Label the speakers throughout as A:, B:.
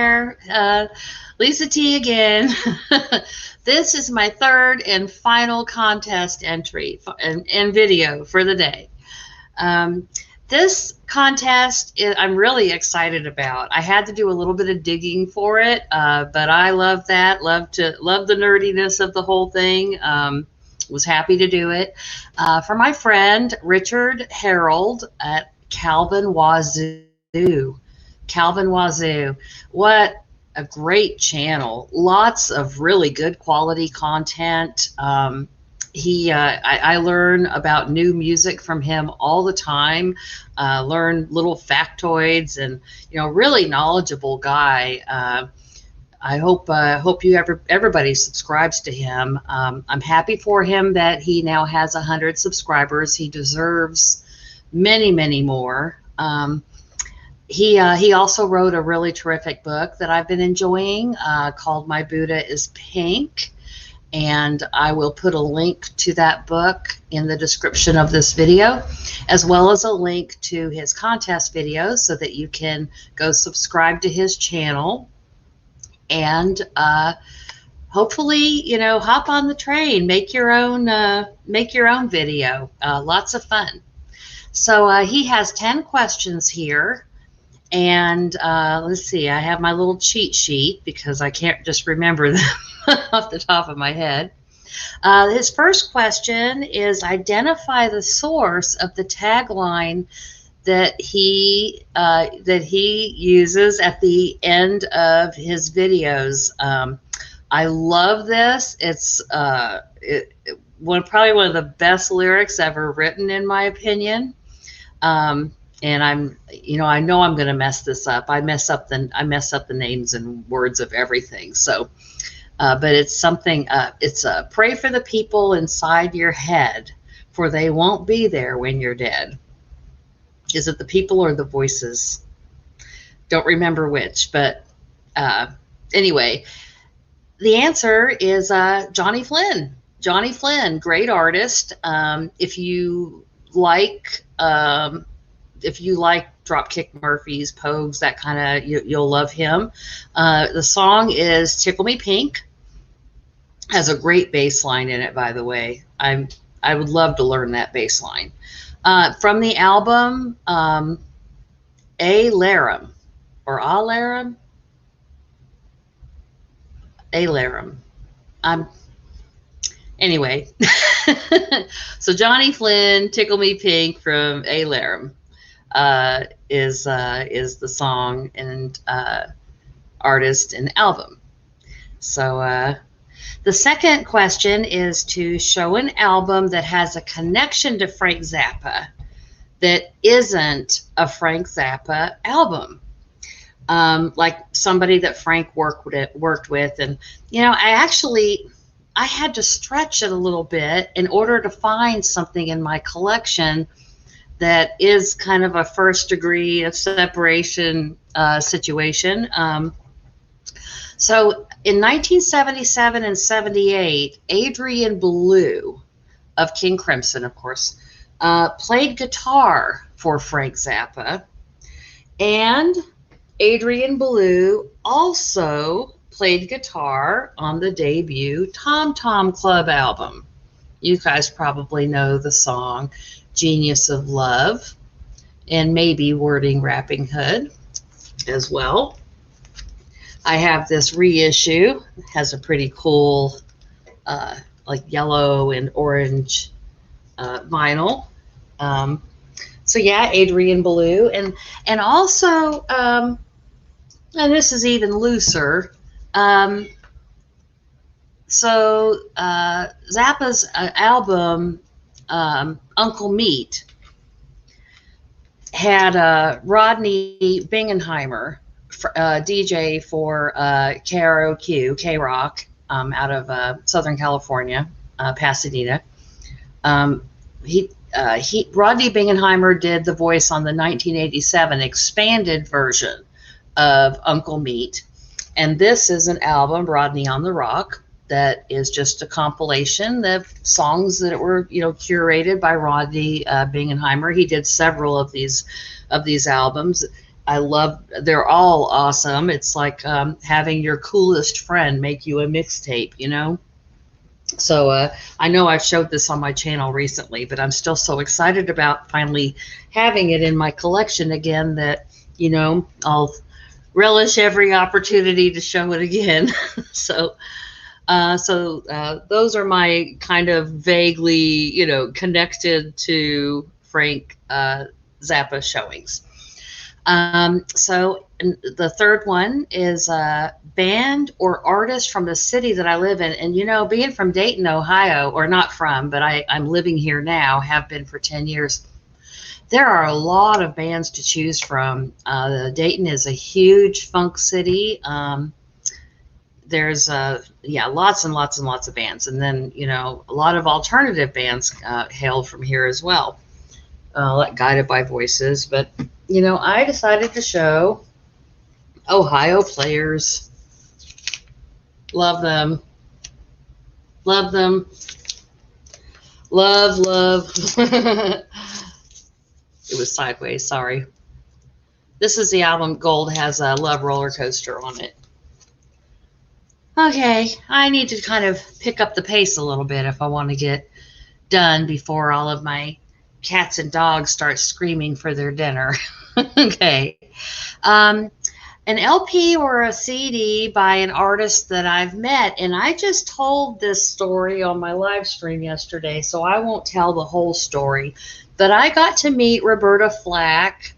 A: there. Lisa T again. This is my third and final contest entry and video for the day. This contest I'm really excited about. I had to do a little bit of digging for it, but I love that. Love the nerdiness of the whole thing. Was happy to do it for my friend Richard Harold at Calvinwazoo. Calvinwazoo. What a great channel. Lots of really good quality content. I learn about new music from him all the time. Learn little factoids, and really knowledgeable guy. I hope everybody subscribes to him. I'm happy for him that he now has 100 subscribers. He deserves many, many more. He also wrote a really terrific book that I've been enjoying called My Buddha is Pink. And I will put a link to that book in the description of this video, as well as a link to his contest videos so that you can go subscribe to his channel and hopefully, hop on the train, make your own video. Lots of fun. So he has 10 questions here. And let's see, I have my little cheat sheet because I can't just remember them off the top of my head. His first question is, identify the source of the tagline that he uses at the end of his videos. I love this. It's probably one of the best lyrics ever written, in my opinion. And I know I'm going to mess this up. I mess up the names and words of everything. So, but it's something. It's pray for the people inside your head, for they won't be there when you're dead. Is it the people or the voices? Don't remember which, but anyway, the answer is Johnny Flynn. Johnny Flynn, great artist. If you like Dropkick Murphys, Pogues, that kind of, you'll love him. The song is Tickle Me Pink. Has a great bass line in it, by the way. I would love to learn that bass line. From the album Alarum or Alarum? Alarum. Anyway. So Johnny Flynn, Tickle Me Pink from Alarum. Is the song and artist and album. So the second question is to show an album that has a connection to Frank Zappa that isn't a Frank Zappa album. Like somebody that Frank worked with, and I had to stretch it a little bit in order to find something in my collection that is kind of a first degree of separation situation. So in 1977 and 78, Adrian Belew of King Crimson, of course, played guitar for Frank Zappa. And Adrian Belew also played guitar on the debut Tom Tom Club album. You guys probably know the song Genius of Love, and maybe Wording Wrapping Hood as well. I have this reissue. It has a pretty cool like yellow and orange vinyl. So yeah, Adrian Belew, and also and this is even looser. So Zappa's album Uncle Meat had Rodney Bingenheimer, DJ for KROQ, K-Rock, out of Southern California, Pasadena. Rodney Bingenheimer did the voice on the 1987 expanded version of Uncle Meat, and this is an album, Rodney on the Rock, that is just a compilation of songs that were, curated by Rodney Bingenheimer. He did several of these albums, I love, they're all awesome. It's like having your coolest friend make you a mixtape, you know? So I know I've showed this on my channel recently, but I'm still so excited about finally having it in my collection again that, you know, I'll relish every opportunity to show it again. So those are my kind of vaguely, you know, connected to Frank Zappa showings. The third one is a band or artist from the city that I live in. And, you know, being from Dayton, Ohio, or not from, but I'm living here now, have been for 10 years. There are a lot of bands to choose from. Dayton is a huge funk city. There's lots and lots and lots of bands. And then, you know, a lot of alternative bands hail from here as well, like Guided by Voices. But, you know, I decided to show Ohio Players. Love them. Love them. Love, love. It was sideways, sorry. This is the album. Gold has a Love Roller Coaster on it. Okay, I need to kind of pick up the pace a little bit if I want to get done before all of my cats and dogs start screaming for their dinner. Okay. An LP or a CD by an artist that I've met, and I just told this story on my live stream yesterday, so I won't tell the whole story, but I got to meet Roberta Flack.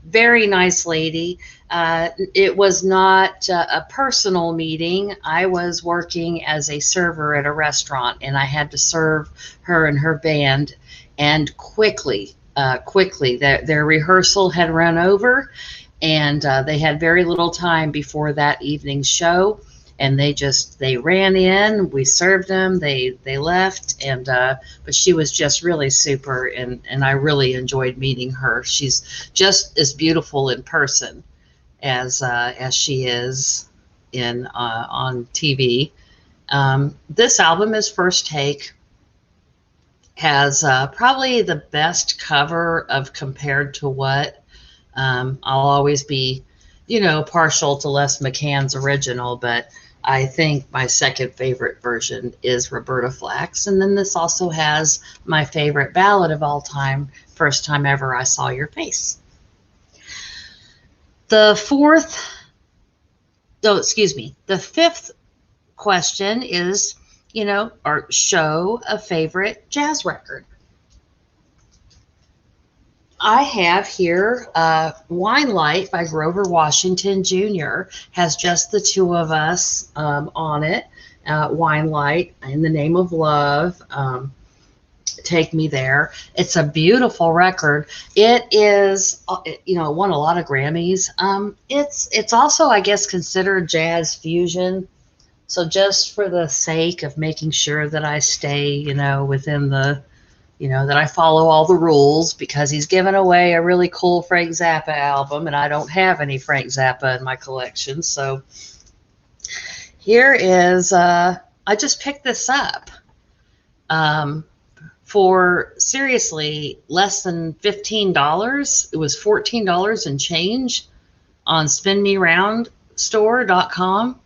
A: Very nice lady. It was not a personal meeting. I was working as a server at a restaurant, and I had to serve her and her band, and quickly, their rehearsal had run over, and they had very little time before that evening's show, and they ran in, we served them, they left, and but she was just really super, and I really enjoyed meeting her. She's just as beautiful in person as she is in on TV. This album is First Take. Has probably the best cover of Compared to What. I'll always be, you know, partial to Les McCann's original, but I think my second favorite version is Roberta Flack's. And then this also has my favorite ballad of all time, First Time Ever I Saw Your Face. The fifth question is, you know, or show a favorite jazz record. I have here Wine Light by Grover Washington Jr. has just the two of us on it. Wine Light, In the Name of Love, Take Me There. It's a beautiful record. It is, you know, it won a lot of Grammys. It's also, I guess, considered jazz fusion. So just for the sake of making sure that I stay, you know, within the, you know, that I follow all the rules, because he's given away a really cool Frank Zappa album, and I don't have any Frank Zappa in my collection. So here is, I just picked this up for seriously less than $15. It was $14 and change on spinmeroundstore.com.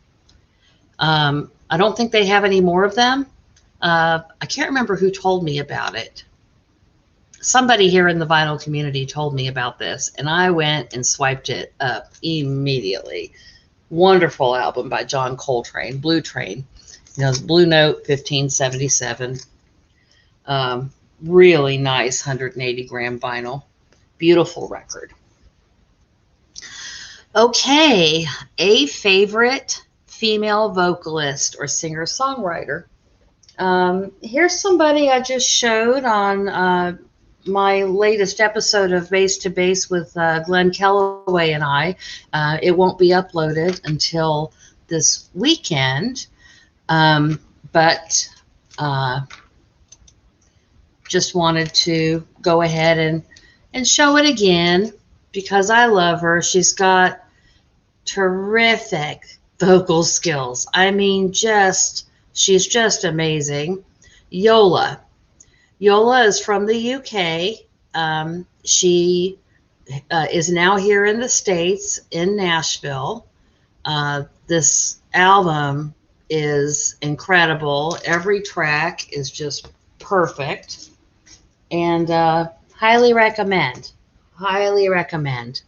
A: I don't think they have any more of them. I can't remember who told me about it. Somebody here in the vinyl community told me about this, and I went and swiped it up immediately. Wonderful album by John Coltrane, Blue Train. You know, Blue Note 1577. Really nice 180-gram vinyl. Beautiful record. Okay, a favorite female vocalist or singer-songwriter. Here's somebody I just showed on my latest episode of Bass to Bass with Glenn Kellaway and I. It won't be uploaded until this weekend, but just wanted to go ahead and show it again because I love her. She's got terrific vocal skills. I mean, she's just amazing. Yola. Yola is from the UK. She is now here in the States, in Nashville. This album is incredible. Every track is just perfect, and highly recommend. Highly recommend.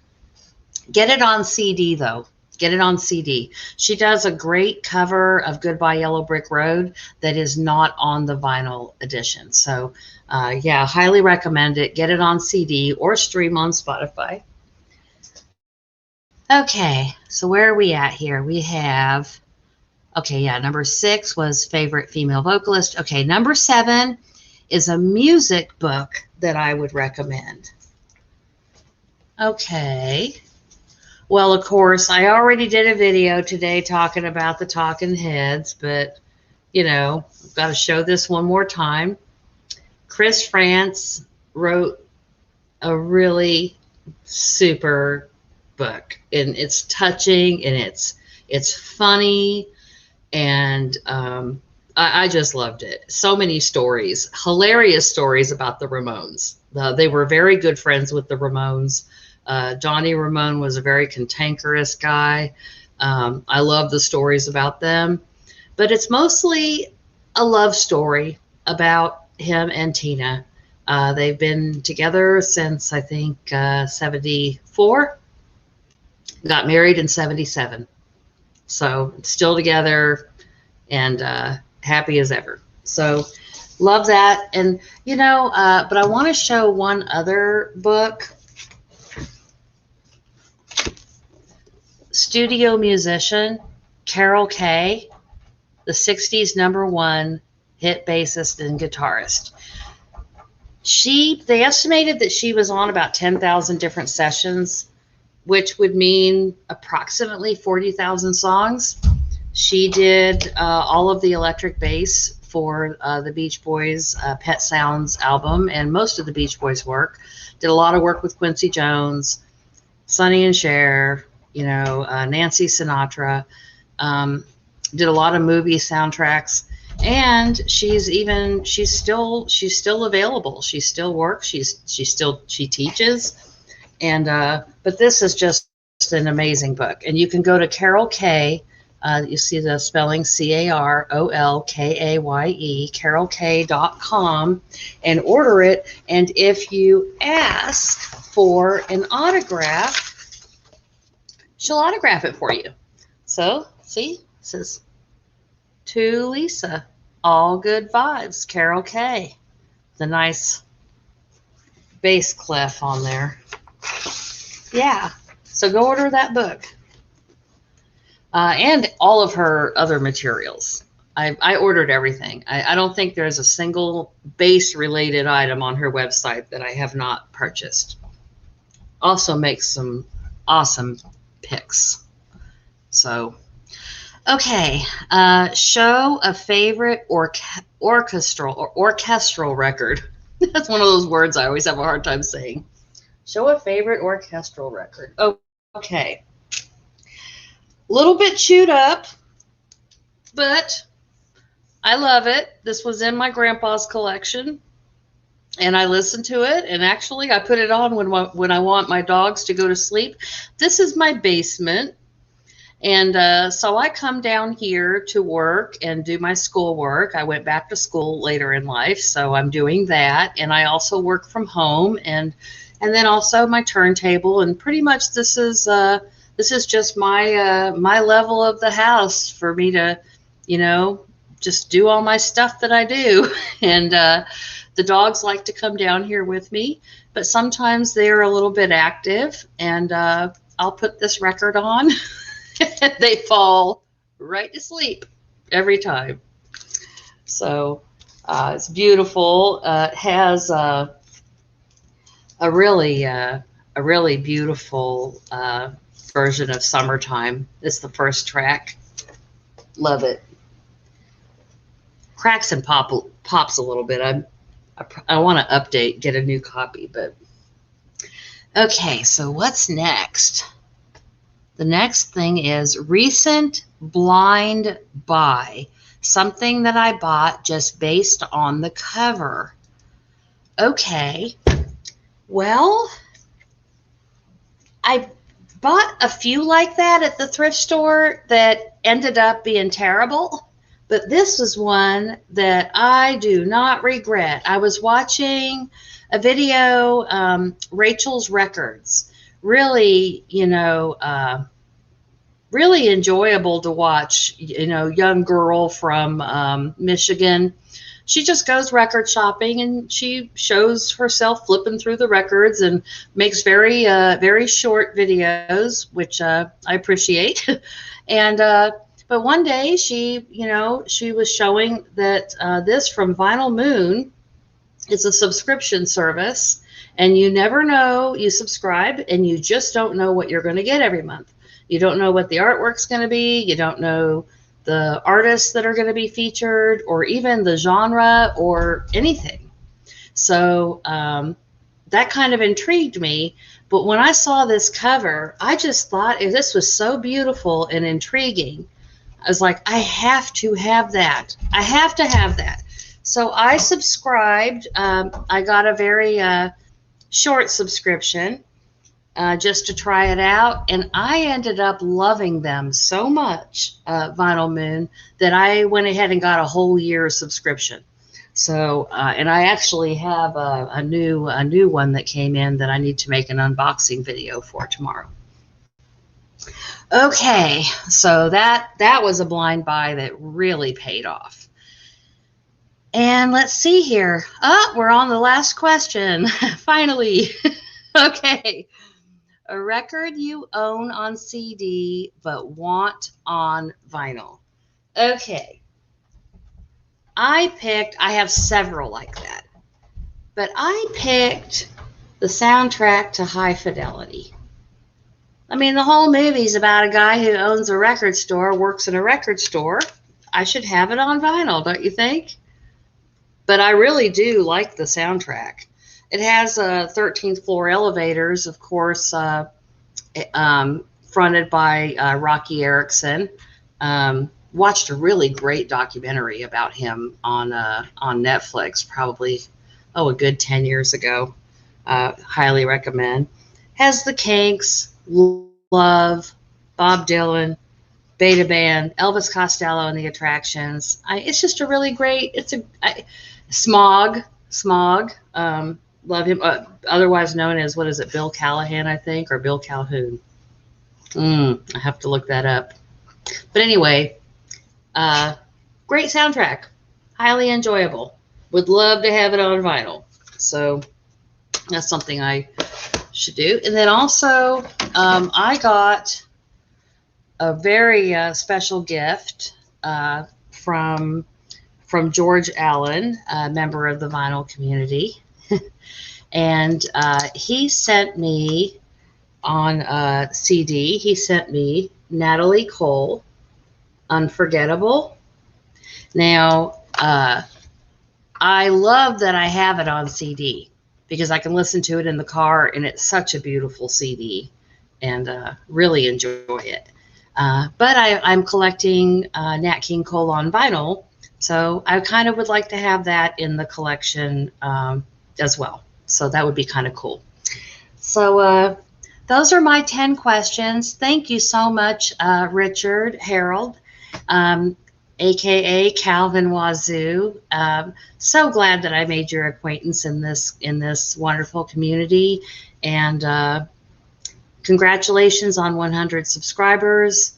A: Get it on CD though. Get it on CD. She does a great cover of Goodbye Yellow Brick Road that is not on the vinyl edition. So, yeah, highly recommend it. Get it on CD or stream on Spotify. Okay, so where are we at here? We have, okay, yeah, number 6 was favorite female vocalist. Okay, number 7 is a music book that I would recommend. Okay. Well, of course, I already did a video today talking about the Talking Heads, but, you know, I've got to show this one more time. Chris France wrote a really super book, and it's touching, and it's funny, and I just loved it. So many stories, hilarious stories about the Ramones. They were very good friends with the Ramones. Johnny Ramone was a very cantankerous guy. I love the stories about them, but it's mostly a love story about him and Tina. They've been together since, I think, 74, got married in 77. So still together and happy as ever. So love that. And, you know, but I want to show one other book. Studio musician Carol Kay, the 60s #1 hit bassist and guitarist. They estimated that she was on about 10,000 different sessions, which would mean approximately 40,000 songs. She did all of the electric bass for the Beach Boys' Pet Sounds album and most of the Beach Boys work. Did a lot of work with Quincy Jones, Sonny and Cher, you know, Nancy Sinatra. Did a lot of movie soundtracks, and she still available. She still works. She teaches, and but this is just an amazing book. And you can go to Carol Kay. You see the spelling CarolKaye, carolk.com, and order it. And if you ask for an autograph, she'll autograph it for you. So, see, it says, to Lisa, all good vibes, Carol Kay. The nice bass clef on there. Yeah, so go order that book. And all of her other materials. I ordered everything. I don't think there's a single bass-related item on her website that I have not purchased. Also makes some awesome picks. So, okay, show a favorite orchestral record. That's one of those words I always have a hard time saying. Show a favorite orchestral record. Oh, okay. A little bit chewed up, but I love it. This was in my grandpa's collection, and I listened to it, and actually I put it on when I want my dogs to go to sleep. This is my basement, and so I come down here to work and do my schoolwork. I went back to school later in life, so I'm doing that, and I also work from home, and then also my turntable, and pretty much this is just my level of the house for me to, you know, just do all my stuff that I do. And the dogs like to come down here with me, but sometimes they're a little bit active, and I'll put this record on and they fall right to sleep every time. So it's beautiful. It has a really beautiful version of Summertime. It's the first track. Love it. Cracks and pops a little bit. I want to update, get a new copy, but okay, so what's next? The next thing is recent blind buy, something that I bought just based on the cover. Okay, well, I bought a few like that at the thrift store that ended up being terrible, but this was one that I do not regret. I was watching a video, Rachel's Records. Really, really enjoyable to watch. Young girl from Michigan. She just goes record shopping and she shows herself flipping through the records and makes very short videos, which I appreciate. And but one day she was showing that this from Vinyl Moon is a subscription service, and you never know. You subscribe and you just don't know what you're going to get every month. You don't know what the artwork's going to be. You don't know the artists that are going to be featured, or even the genre or anything. So that kind of intrigued me. But when I saw this cover, I just thought this was so beautiful and intriguing. I was like, I have to have that. I have to have that. So I subscribed. I got a very short subscription just to try it out, and I ended up loving them so much, Vinyl Moon, that I went ahead and got a whole year subscription. So, and I actually have a new one that came in that I need to make an unboxing video for tomorrow. Okay, so that was a blind buy that really paid off. And let's see here. Oh, we're on the last question. Finally. Okay. A record you own on CD but want on vinyl. Okay. I have several like that, but I picked the soundtrack to High Fidelity. I mean, the whole movie's about a guy who owns a record store, works in a record store. I should have it on vinyl, don't you think? But I really do like the soundtrack. It has 13th Floor Elevators, of course, fronted by Rocky Erickson. Watched a really great documentary about him on Netflix, probably, a good 10 years ago. Highly recommend. Has the Kinks, Love, Bob Dylan, Beta Band, Elvis Costello and the Attractions. It's just a really great, Smog, love him, otherwise known as, what is it, Bill Callahan, I think, or Bill Calhoun. I have to look that up. But anyway, great soundtrack, highly enjoyable. Would love to have it on vinyl. So that's something I should do. And then also, I got a very special gift from George Allen, a member of the vinyl community. And he sent me on CD, he sent me Natalie Cole, Unforgettable. Now, I love that I have it on CD because I can listen to it in the car, and it's such a beautiful CD, and really enjoy it. But I'm collecting Nat King Cole on vinyl, so I kind of would like to have that in the collection as well. So that would be kind of cool. So those are my 10 questions. Thank you so much, Richard Harold, aka Calvinwazoo. So glad that I made your acquaintance in this wonderful community, and congratulations on 100 subscribers.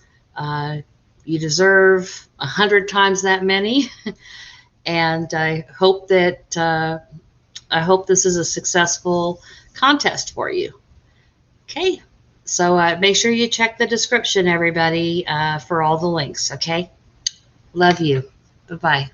A: You deserve 100 times that many, and I hope that this is a successful contest for you. Okay, so make sure you check the description, everybody, for all the links. Okay, love you. Bye-bye.